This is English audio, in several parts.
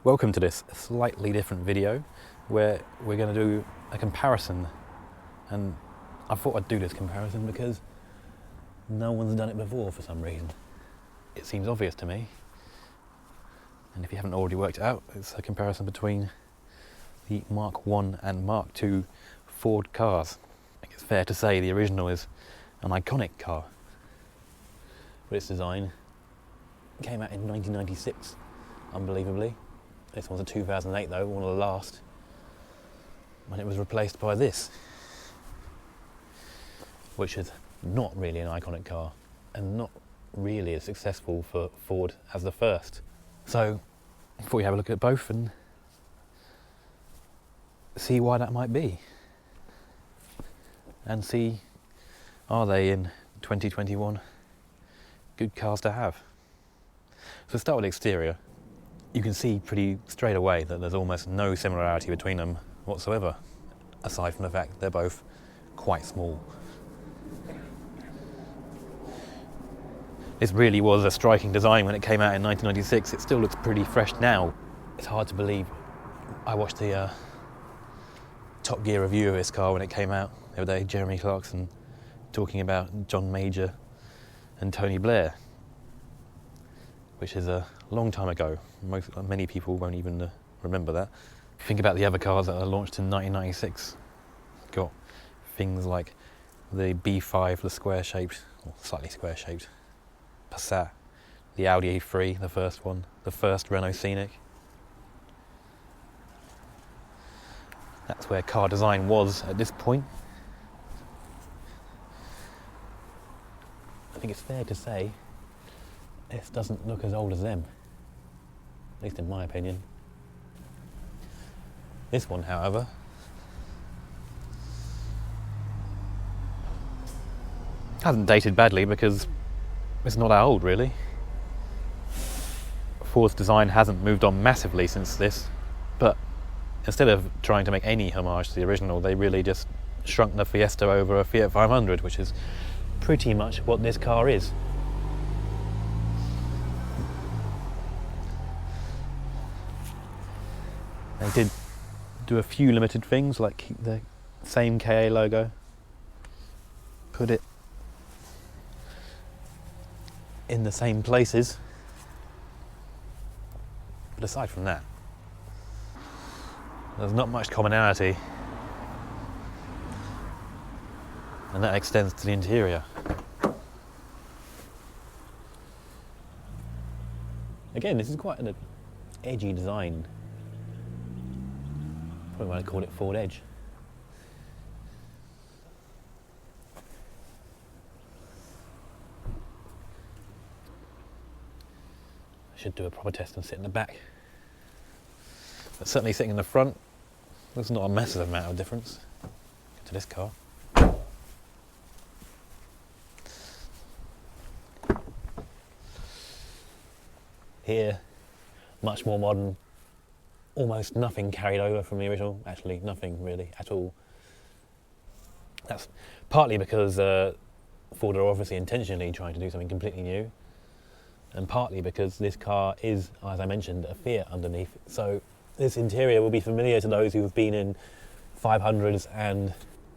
Welcome to this slightly different video where we're going to do a comparison, and I thought I'd do this comparison because no one's done it before for some reason. It seems obvious to me, and if you haven't already worked it out, it's a comparison between the Mark 1 and Mark 2 Ford cars. I think it's fair to say the original is an iconic car, but its design came out in 1996, unbelievably. This one's a 2008 though, one of the last, when it was replaced by this, which is not really an iconic car and not really as successful for Ford as the first. So, before we have a look at both and see why that might be, and see, are they in 2021 good cars to have? So start with the exterior. You can see pretty straight away that there's almost no similarity between them whatsoever, aside from the fact they're both quite small. This really was a striking design when it came out in 1996. It still looks pretty fresh now. It's hard to believe. I watched the Top Gear review of this car when it came out the other day, Jeremy Clarkson talking about John Major and Tony Blair, which is a long time ago. Many people won't even remember that. Think about the other cars that are launched in 1996. Got things like the B5, the square-shaped, or slightly square-shaped Passat, the Audi A3, the first one, the first Renault Scenic. That's where car design was at this point. I think it's fair to say this doesn't look as old as them, at least in my opinion. This one, however, hasn't dated badly because it's not that old really. Ford's design hasn't moved on massively since this, but instead of trying to make any homage to the original, they really just shrunk the Fiesta over a Fiat 500, which is pretty much what this car is. They did do a few limited things, like keep the same KA logo, put it in the same places, but aside from that, there's not much commonality, and that extends to the interior. Again, this is quite an edgy design. Probably why I call it Ford Edge. I should do a proper test and sit in the back. But certainly sitting in the front, there's not a massive amount of difference to this car. Here, much more modern. Almost nothing carried over from the original, actually nothing really at all. That's partly because Ford are obviously intentionally trying to do something completely new, and partly because this car is, as I mentioned, a Fiat underneath, so this interior will be familiar to those who have been in 500s and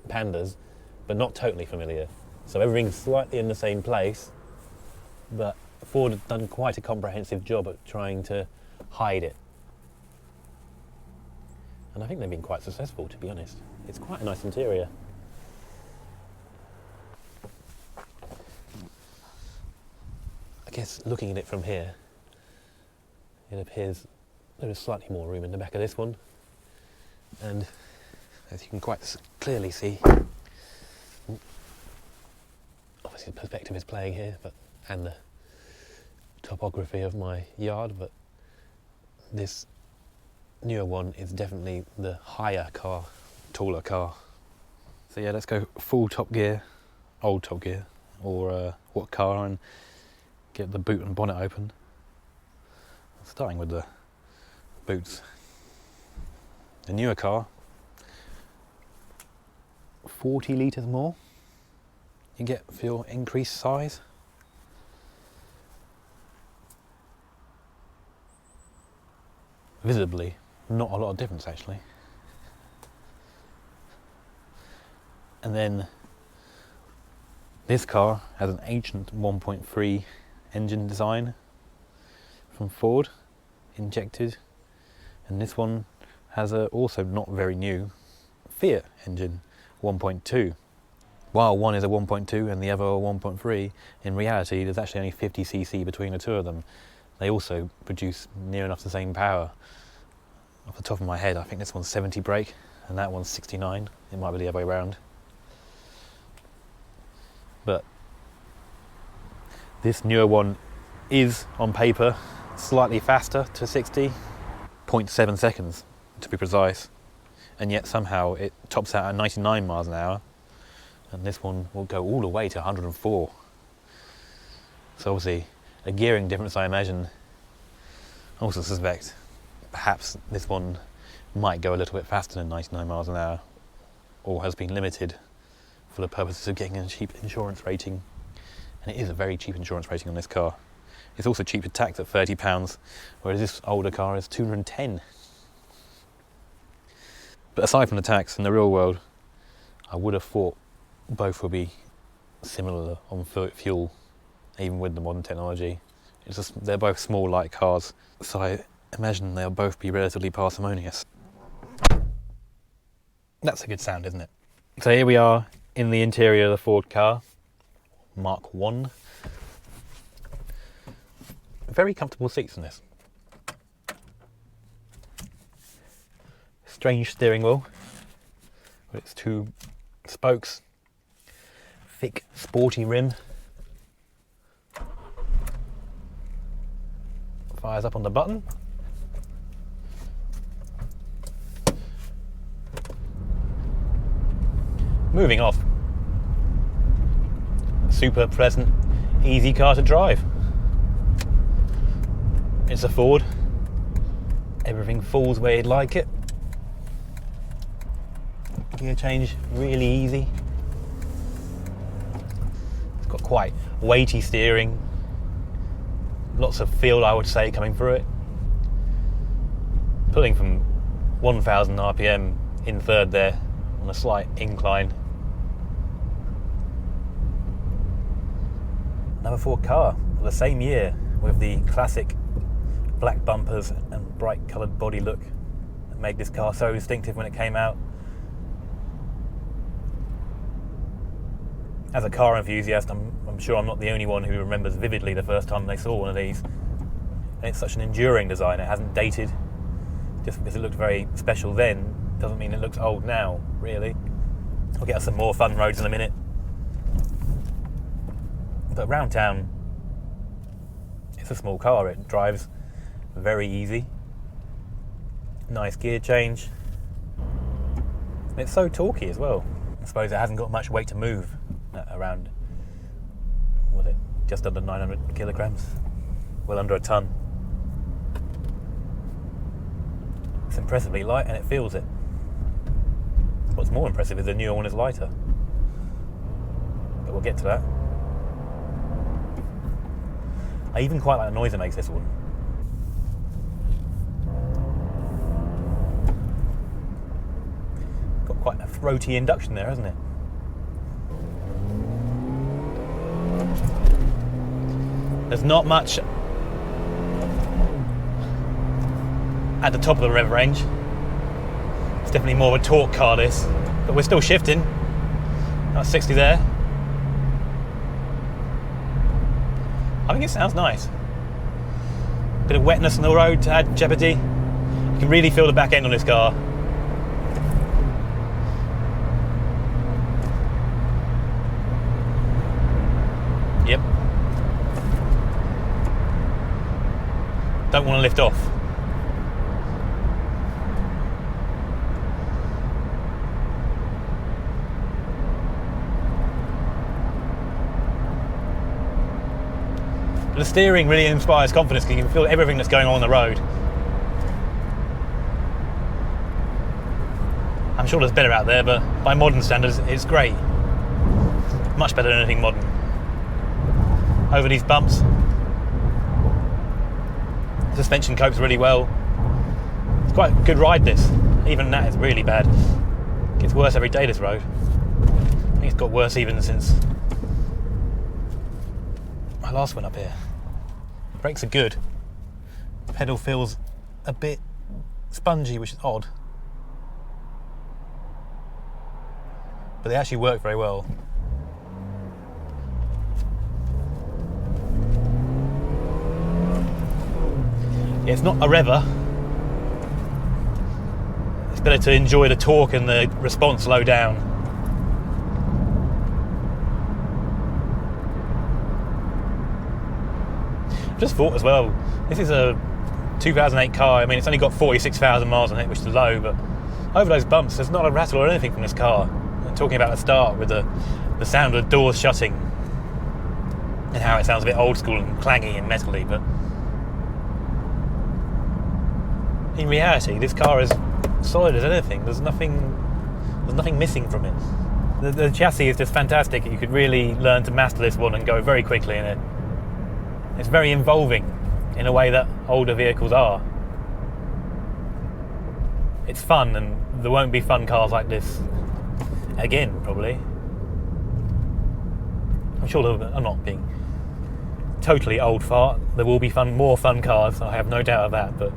Pandas, but not totally familiar. So everything's slightly in the same place, but Ford have done quite a comprehensive job at trying to hide it. And I think they've been quite successful, to be honest. It's quite a nice interior. I guess looking at it from here, it appears there is slightly more room in the back of this one. And as you can quite clearly see, obviously the perspective is playing here, and the topography of my yard, but this newer one is definitely the higher car, taller car. So yeah, let's go full Top Gear, old Top Gear, or what car, and get the boot and bonnet open. Starting with the boots. The newer car, 40 litres more you get for your increased size. visibly not a lot of difference actually. And then this car has an ancient 1.3 engine design from Ford, injected, and this one has a also not very new Fiat engine 1.2. While one is a 1.2 and the other a 1.3, in reality there's actually only 50cc between the two of them. They also produce near enough the same power. Off the top of my head, I think this one's 70 brake and that one's 69. It might be the other way around. But this newer one is, on paper, slightly faster to 60, 0.7 seconds to be precise, and yet somehow it tops out at 99 miles an hour, and this one will go all the way to 104. So obviously a gearing difference, I imagine. I also suspect perhaps this one might go a little bit faster than 99 miles an hour, or has been limited for the purposes of getting a cheap insurance rating. And it is a very cheap insurance rating on this car. It's also cheap to tax at £30, whereas this older car is 210. But aside from the tax, in the real world, I would have thought both would be similar on fuel, even with the modern technology. It's just, they're both small, light cars, so I imagine they'll both be relatively parsimonious. That's a good sound, isn't it? So here we are in the interior of the Ford car, Mk1. Very comfortable seats in this. Strange steering wheel with its two spokes, thick sporty rim, fires up on the button. Moving off. Super pleasant, easy car to drive. It's a Ford. Everything falls where you'd like it. Gear change really easy. It's got quite weighty steering. Lots of feel, I would say, coming through it. Pulling from 1000 RPM in third there on a slight incline. Another Ford car of the same year with the classic black bumpers and bright coloured body look that made this car so distinctive when it came out. As a car enthusiast, I'm sure I'm not the only one who remembers vividly the first time they saw one of these. And it's such an enduring design, it hasn't dated. Just because it looked very special then doesn't mean it looks old now, really. We'll get us some more fun roads in a minute. But around town, it's a small car, it drives very easy. Nice gear change. And it's so torquey as well. I suppose it hasn't got much weight to move around, what was it, just under 900 kilograms, well under a ton. It's impressively light and it feels it. What's more impressive is the newer one is lighter, but we'll get to that. I even quite like the noise it makes, this one. Got quite a throaty induction there, hasn't it? There's not much at the top of the rev range. It's definitely more of a torque car, this, but we're still shifting. That's 60 there. I think it sounds nice. Bit of wetness on the road to add jeopardy. You can really feel the back end on this car. Yep. Don't want to lift off. The steering really inspires confidence because you can feel everything that's going on the road. I'm sure there's better out there, but by modern standards, it's great. Much better than anything modern. Over these bumps. Suspension copes really well. quite a good ride, this. Even that is really bad. It gets worse every day, this road. I think it's got worse even since I last went up here. Brakes are good. The pedal feels a bit spongy, which is odd. But they actually work very well. Yeah, it's not a rever. It's better to enjoy the torque and the response low down. Just thought as well, this is a 2008 car. I mean, it's only got 46,000 miles on it, which is low, but over those bumps, there's not a rattle or anything from this car. I'm talking about the start with the sound of the doors shutting and how it sounds a bit old school and clangy and metally, but in reality, this car is solid as anything. There's nothing missing from it. The chassis is just fantastic. You could really learn to master this one and go very quickly in it. It's very involving in a way that older vehicles are. It's fun, and there won't be fun cars like this again, probably. I'm sure I'm not being totally old fart. There will be more fun cars, I have no doubt of that, but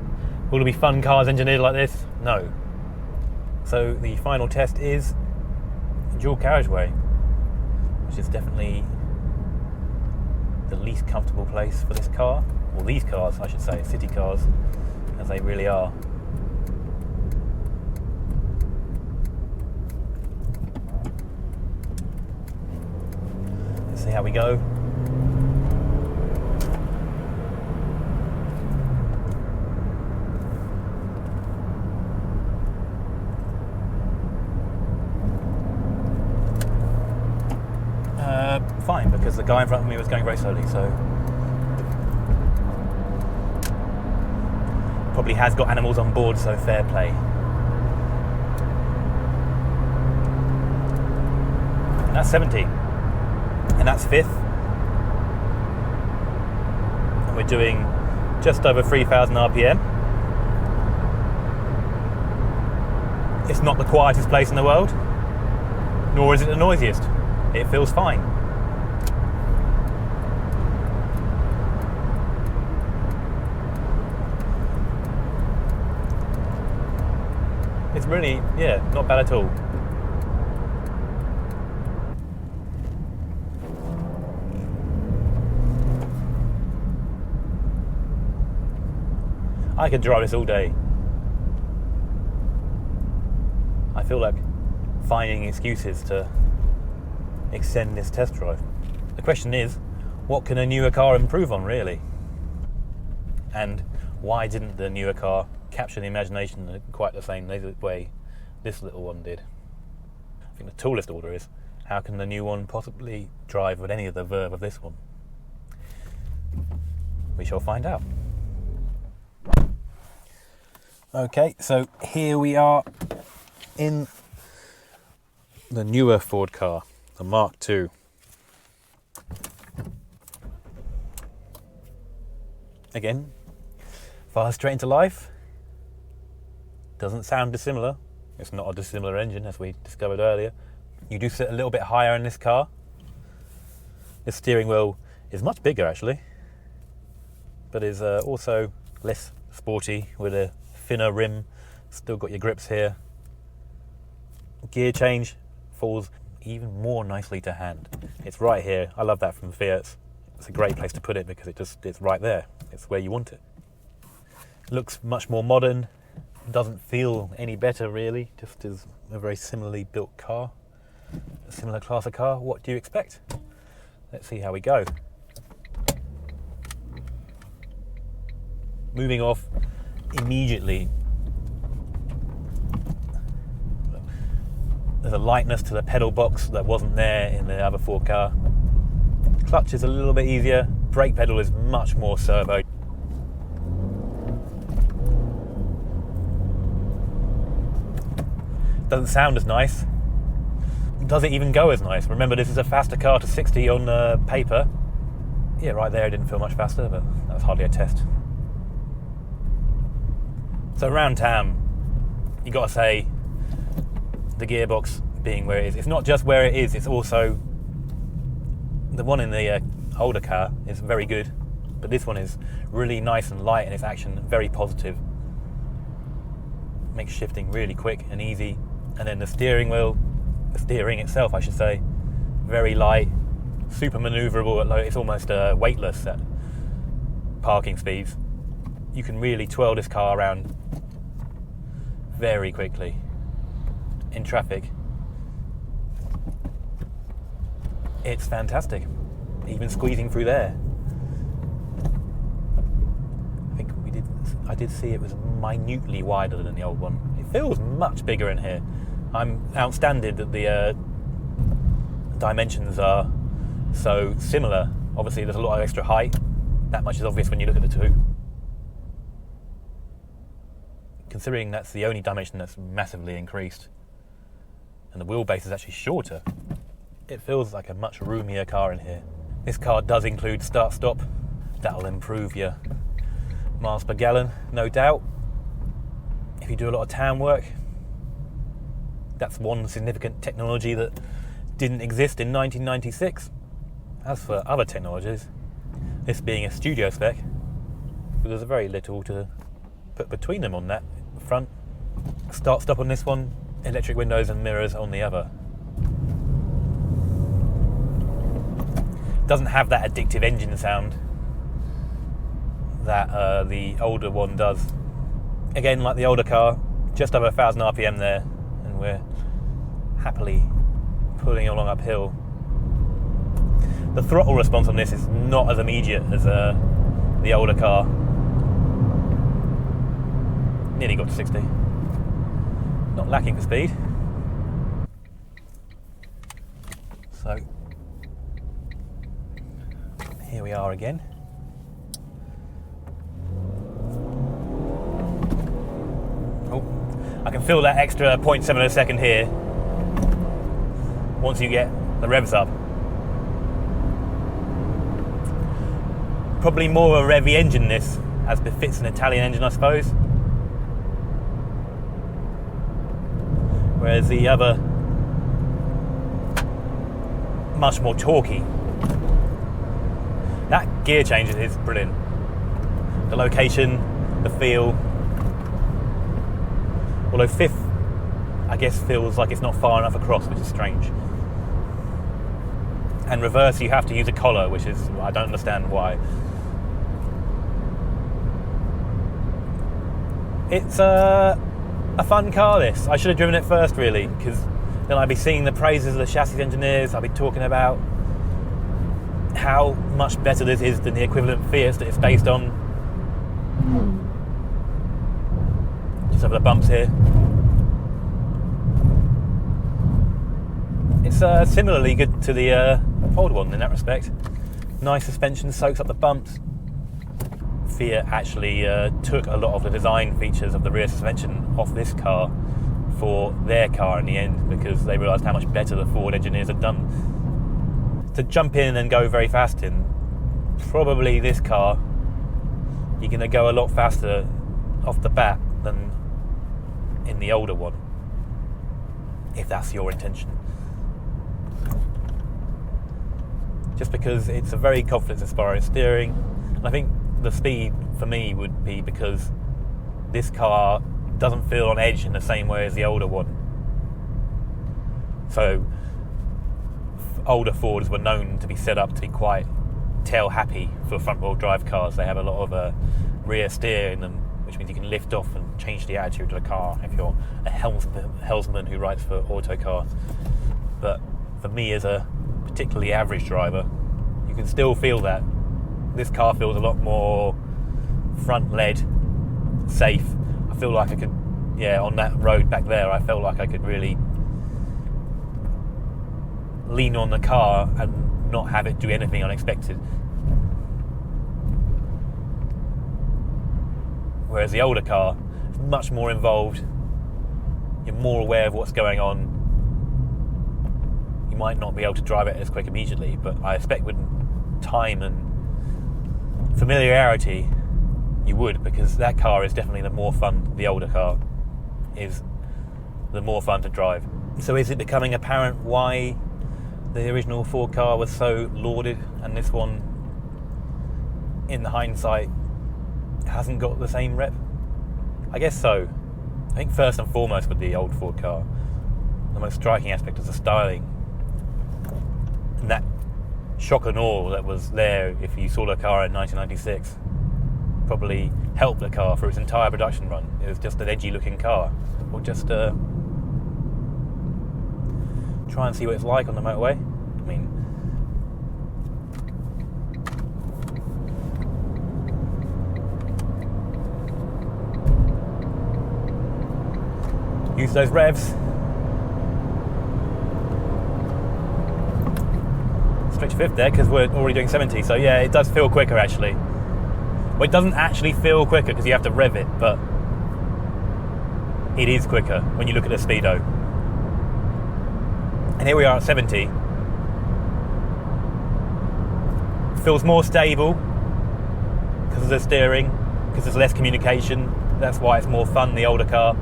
will there be fun cars engineered like this? No. So the final test is dual carriageway, which is definitely the least comfortable place for this car, or these cars I should say, city cars, as they really are. Let's see how we go. Fine, because the guy in front of me was going very slowly, so probably has got animals on board, so fair play. And that's 70, and that's 5th, and we're doing just over 3,000 RPM. It's not the quietest place in the world, nor is it the noisiest. It feels fine. It's really, yeah, not bad at all. I could drive this all day. I feel like finding excuses to extend this test drive. The question is, what can a newer car improve on, really? And why didn't the newer car capture the imagination in quite the same way this little one did? I think the tallest order is, how can the new one possibly drive with any of the verve of this one? We shall find out. Okay, so here we are in the newer Ford car, the Mark II. Again, fire straight into life. Doesn't sound dissimilar. It's not a dissimilar engine, as we discovered earlier. You do sit a little bit higher in this car. The steering wheel is much bigger actually, but is also less sporty with a thinner rim. Still got your grips here. Gear change falls even more nicely to hand. It's right here. I love that from Fiat. It's a great place to put it because it's right there. It's where you want it. Looks much more modern. Doesn't feel any better really, just as a very similarly built car, a similar class of car. What do you expect? Let's see how we go. Moving off immediately. There's a lightness to the pedal box that wasn't there in the other Ford car. Clutch is a little bit easier. Brake pedal is much more servo. Doesn't sound as nice. Does it even go as nice? Remember, this is a faster car to 60 on paper. Yeah, right there it didn't feel much faster, but that was hardly a test. So around town, you got to say, the gearbox being where it is. It's not just where it is, it's also the one in the older car is very good, but this one is really nice and light, and its action very positive. Makes shifting really quick and easy. And then the steering itself, I should say, very light, super manoeuvrable at low. It's almost weightless at parking speeds. You can really twirl this car around very quickly in traffic. It's fantastic, even squeezing through there. I did see it was minutely wider than the old one. It feels much bigger in here. I'm outstanded that the dimensions are so similar. Obviously there's a lot of extra height. That much is obvious when you look at the two. Considering that's the only dimension that's massively increased, and the wheelbase is actually shorter, it feels like a much roomier car in here. This car does include start-stop. That'll improve your miles per gallon, no doubt. If you do a lot of town work, that's one significant technology that didn't exist in 1996. As for other technologies, this being a studio spec, there's very little to put between them on that front. Start-stop on this one, electric windows and mirrors on the other. Doesn't have that addictive engine sound that the older one does. Again, like the older car, just over 1,000 RPM there, and we're happily pulling along uphill. The throttle response on this is not as immediate as the older car. Nearly got to 60. Not lacking for speed. So, here we are again. Oh, I can feel that extra 0.7 of a second here once you get the revs up. Probably more of a revvy engine this, as befits an Italian engine, I suppose. Whereas the other, much more torquey. That gear change is brilliant. The location, the feel. Although fifth, I guess, feels like it's not far enough across, which is strange. And reverse, you have to use a collar, which is, I don't understand why. It's a fun car, this. I should have driven it first, really, because then I'd be singing the praises of the chassis engineers. I'd be talking about how much better this is than the equivalent Fiat that it's based on. Just over the bumps here. It's similarly good to the old one in that respect. Nice suspension, soaks up the bumps. Fiat actually took a lot of the design features of the rear suspension off this car for their car in the end, because they realised how much better the Ford engineers had done. To jump in and go very fast in, probably this car, you're going to go a lot faster off the bat than in the older one, if that's your intention. Just because it's a very confidence-inspiring steering, and I think the speed for me would be because this car doesn't feel on edge in the same way as the older one. So older Fords were known to be set up to be quite tail happy for front-wheel drive cars. They have a lot of rear steer in them, which means you can lift off and change the attitude of the car if you're a helmsman who writes for Autocar. But for me, as a particularly average driver, you can still feel that. This car feels a lot more front-led, safe. I feel like I could, on that road back there, I felt like I could really lean on the car and not have it do anything unexpected. Whereas the older car is much more involved. You're more aware of what's going on. You might not be able to drive it as quick immediately, but I expect with time and familiarity, you would, because that car is definitely the more fun. The older car is the more fun to drive. So is it becoming apparent why the original Ford car was so lauded and this one, in hindsight, hasn't got the same rep? I guess so. I think first and foremost with the old Ford car, the most striking aspect is the styling. And that shock and awe that was there if you saw the car in 1996 probably helped the car for its entire production run. It was just an edgy looking car. We'll just try and see what it's like on the motorway. I mean, use those revs. Switch fifth there because we're already doing 70, so yeah, it does feel quicker actually. Well, it doesn't actually feel quicker because you have to rev it, but it is quicker when you look at the speedo. And here we are at 70. Feels more stable because of the steering, because there's less communication. That's why it's more fun, the older car.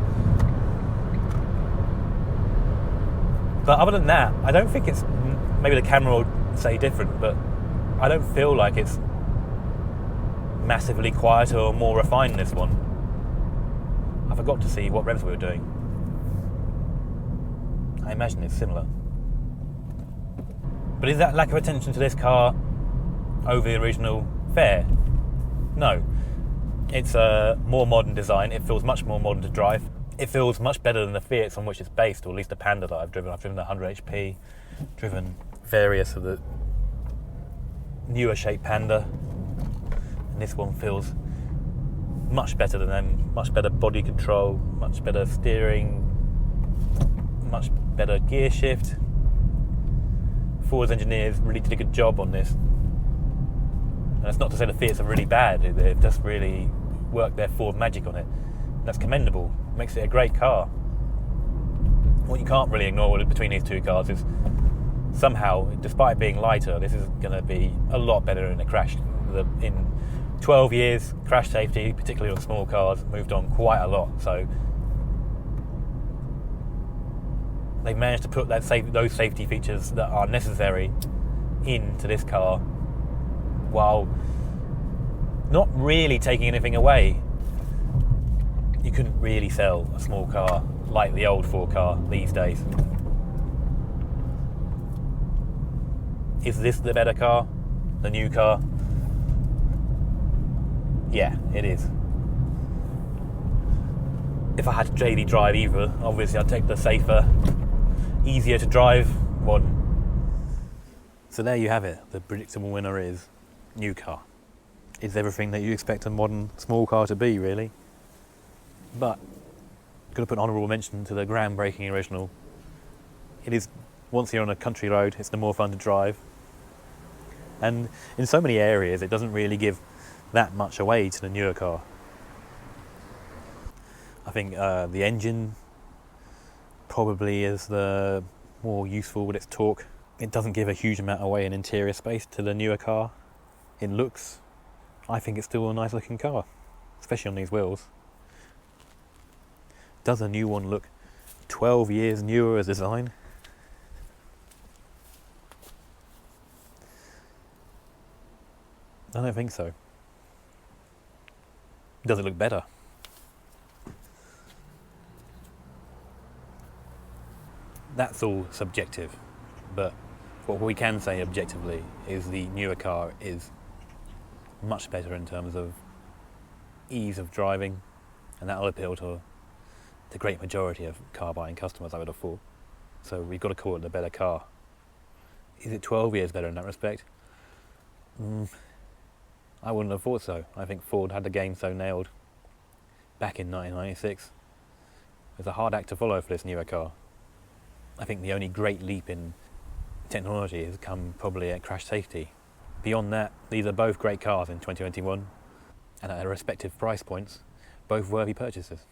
But other than that, I don't think it's, maybe the camera will say different, but I don't feel like it's massively quieter or more refined this one. I forgot to see what revs we were doing. I imagine it's similar. But is that lack of attention to this car over the original fair? No. It's a more modern design. It feels much more modern to drive. It feels much better than the Fiats on which it's based, or at least the Panda that I've driven. I've driven the 100 HP, driven various of the newer shape Panda, and this one feels much better than them. Much better body control, much better steering, much better gear shift. Ford's engineers really did a good job on this. And that's not to say the Fiats are really bad, they've just really worked their Ford magic on it. That's commendable, makes it a great car. What you can't really ignore between these two cars is somehow, despite being lighter, this is going to be a lot better in a crash. In 12 years, crash safety, particularly on small cars, moved on quite a lot. So they've managed to put those safety features that are necessary into this car while not really taking anything away. You couldn't really sell a small car like the old Ford car these days. Is this the better car? The new car? Yeah, it is. If I had to daily drive either, obviously I'd take the safer, easier to drive one. So there you have it. The predictable winner is new car. It's everything that you expect a modern small car to be, really. But got to put an honourable mention to the groundbreaking original. It is, once you're on a country road, it's the more fun to drive. And in so many areas, it doesn't really give that much away to the newer car. I think the engine probably is the more useful with its torque. It doesn't give a huge amount away in interior space to the newer car. In looks, I think it's still a nice looking car, especially on these wheels. Does a new one look 12 years newer as design? I don't think so. Does it look better? That's all subjective, but what we can say objectively is the newer car is much better in terms of ease of driving, and that will appeal to the great majority of car buying customers, I would have thought. So we've got to call it the better car. Is it 12 years better in that respect? I wouldn't have thought so. I think Ford had the game so nailed back in 1996. It's a hard act to follow for this newer car. I think the only great leap in technology has come probably at crash safety. Beyond that, these are both great cars in 2021, and at their respective price points, both worthy purchases.